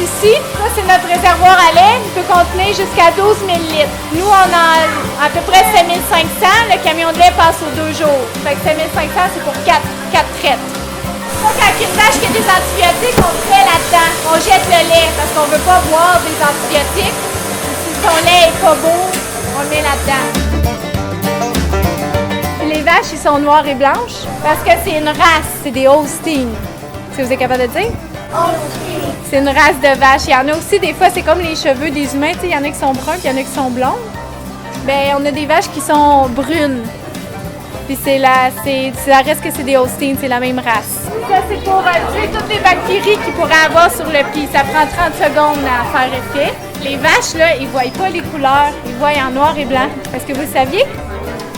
ici. Ça, c'est notre réservoir à lait. Il peut contenir jusqu'à 12 000 litres. Nous, on a à peu près 7 500. Le camion de lait passe aux 2 jours. Fait que 7 500, c'est pour 4 traites. Donc, quand une vache qui a des antibiotiques, on le fait là-dedans. On jette le lait parce qu'on ne veut pas boire des antibiotiques. Si son lait n'est pas beau, on le met là-dedans. Les vaches, ils sont noires et blanches parce que c'est une race, c'est des Holstein. Est-ce que vous êtes capable de dire? C'est une race de vache. Il y en a aussi, des fois, c'est comme les cheveux des humains. Il y en a qui sont bruns puis il y en a qui sont blondes. Bien, on a des vaches qui sont brunes. Puis ça reste que c'est des Holstein, c'est la même race. Ça, c'est pour tuer toutes les bactéries qu'ils pourraient avoir sur le pied. Ça prend 30 secondes à faire effet. Les vaches, là, ils ne voient pas les couleurs. Ils voient en noir et blanc. Est-ce que vous le saviez?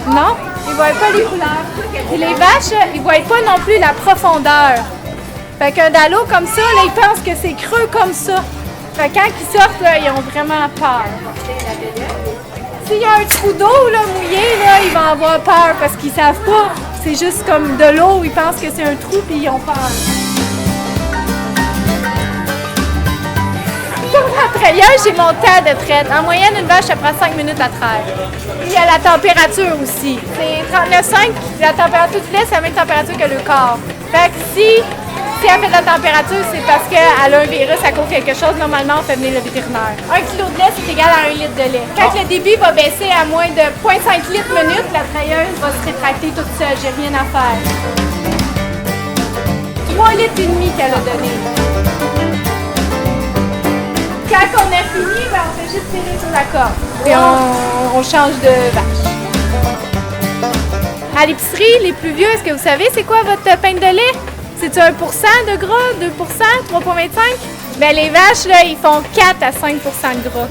Non? Ils ne voient pas les couleurs. Puis les vaches, ils ne voient pas non plus la profondeur. Fait qu'un dallo comme ça, là, ils pensent que c'est creux comme ça. Fait que quand ils sortent, là, ils ont vraiment peur. S'il y a un trou d'eau là, mouillé, là, ils vont avoir peur parce qu'ils savent pas. C'est juste comme de l'eau, ils pensent que c'est un trou puis ils ont peur. Pour la traileuse, j'ai mon temps de traite. En moyenne, une vache, ça prend 5 minutes à traire. Il y a la température aussi. C'est 39,5. La température du lait, c'est la même température que le corps. Fait que si elle fait de la température, c'est parce qu'elle a un virus à cause de quelque chose. Normalement, on fait venir le vétérinaire. 1 kg de lait, c'est égal à 1 litre de lait. Quand le débit va baisser à moins de 0,5 litres minute, la trailleuse va se rétracter toute seule. J'ai rien à faire. 3,5 litres qu'elle a donné. Quand on a fini, ben, on fait juste tirer sur la corde. Et on change de vache. À l'épicerie, les plus vieux, est-ce que vous savez c'est quoi votre pain de lait? C'est-tu 1 % de gras, 2 %, 3,25 %? Bien, les vaches, là, ils font 4 à 5 % de gras.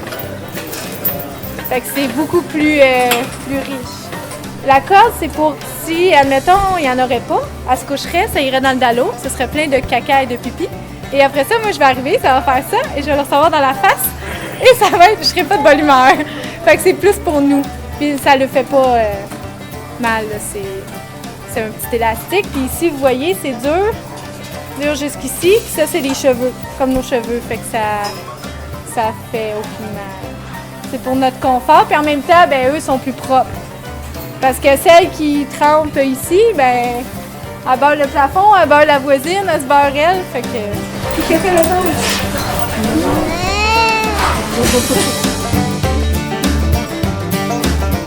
Fait que c'est beaucoup plus riche. La corde, c'est pour si, admettons, il n'y en aurait pas, elle se coucherait, ça irait dans le dallo, ce serait plein de caca et de pipi. Et après ça, moi, je vais arriver, ça va faire ça, et je vais le recevoir dans la face, et ça va être, je serai pas de bonne humeur. Fait que c'est plus pour nous. Puis ça le fait pas mal, là, c'est un petit élastique. Puis ici, vous voyez, c'est dur jusqu'ici. Puis ça, c'est les cheveux, comme nos cheveux. Fait que ça fait aucun mal. C'est pour notre confort. Puis en même temps, ben eux sont plus propres. Parce que celle qui trempe ici, ben elle beurre le plafond, elle beurre la voisine, elle se beurre elle. Fait que... Puis qu'est-ce qu'elle a fait?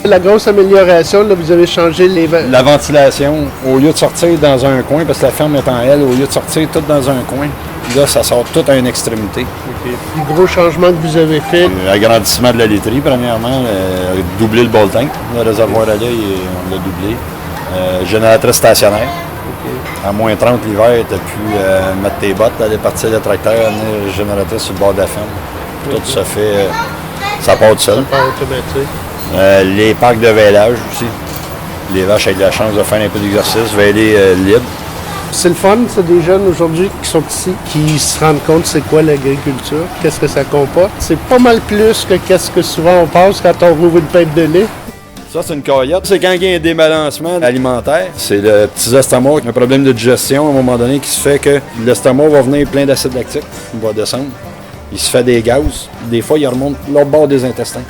La grosse amélioration, là, vous avez changé la ventilation. Au lieu de sortir dans un coin, parce que la ferme est en L, au lieu de sortir tout dans un coin, là, ça sort tout à une extrémité. Okay. Les gros changements que vous avez fait? Agrandissement de la laiterie, premièrement. Doubler le bol tank. Le réservoir à lait, on l'a doublé. Génératrice stationnaire. Okay. À moins 30 l'hiver, tu as pu mettre tes bottes, aller partir le tracteur, amener la génératrice sur le bord de la ferme. Okay. Tout se fait... ça part tout seul. Ça part automatique. Les parcs de vêlage aussi. Les vaches avec la chance de faire un peu d'exercice, vêler libre. C'est le fun, c'est des jeunes aujourd'hui qui sont ici, qui se rendent compte c'est quoi l'agriculture, qu'est-ce que ça comporte. C'est pas mal plus que qu'est-ce que souvent on pense quand on rouvre une pinte de lait. Ça, c'est une coyote. C'est quand il y a un débalancement alimentaire. C'est le petit estomac, un problème de digestion à un moment donné qui se fait que l'estomac va venir plein d'acide lactique, il va descendre. Il se fait des gaz. Des fois, il remonte l'autre bord des intestins.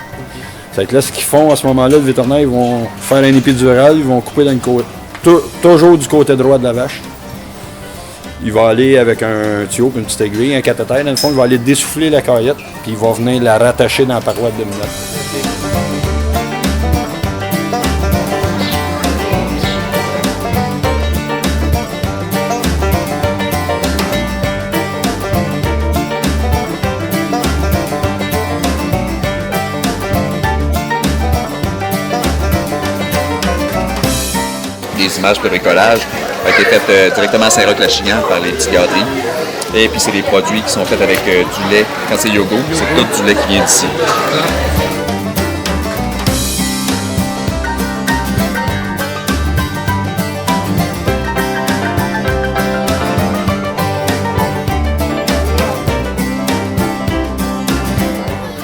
Fait que là, ce qu'ils font à ce moment-là, le vétérinaire, ils vont faire un épidural, ils vont couper dans le côté, toujours du côté droit de la vache. Il va aller avec un tuyau, une petite aiguille, un cathéter. Dans le fond, il va aller dessouffler la coyote, puis il va venir la rattacher dans la paroi abdominale. Les images de bricolage ont été faites directement à Saint-Roch-la-Chignan par les petites gâteries. Et puis c'est des produits qui sont faits avec du lait. Quand c'est yogourt, c'est tout du lait qui vient d'ici.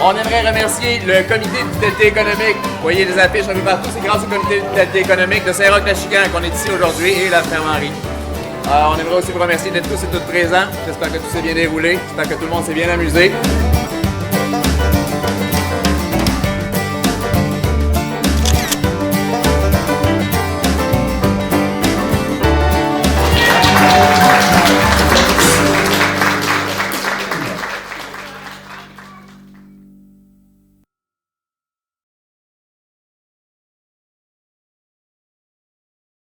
On aimerait remercier le comité de vitalité économique. Vous voyez les affiches un peu partout. C'est grâce au comité de vitalité économique de Saint-Roch-la-Chignan qu'on est ici aujourd'hui et la ferme Henri. On aimerait aussi vous remercier d'être tous et toutes présents. J'espère que tout s'est bien déroulé. J'espère que tout le monde s'est bien amusé.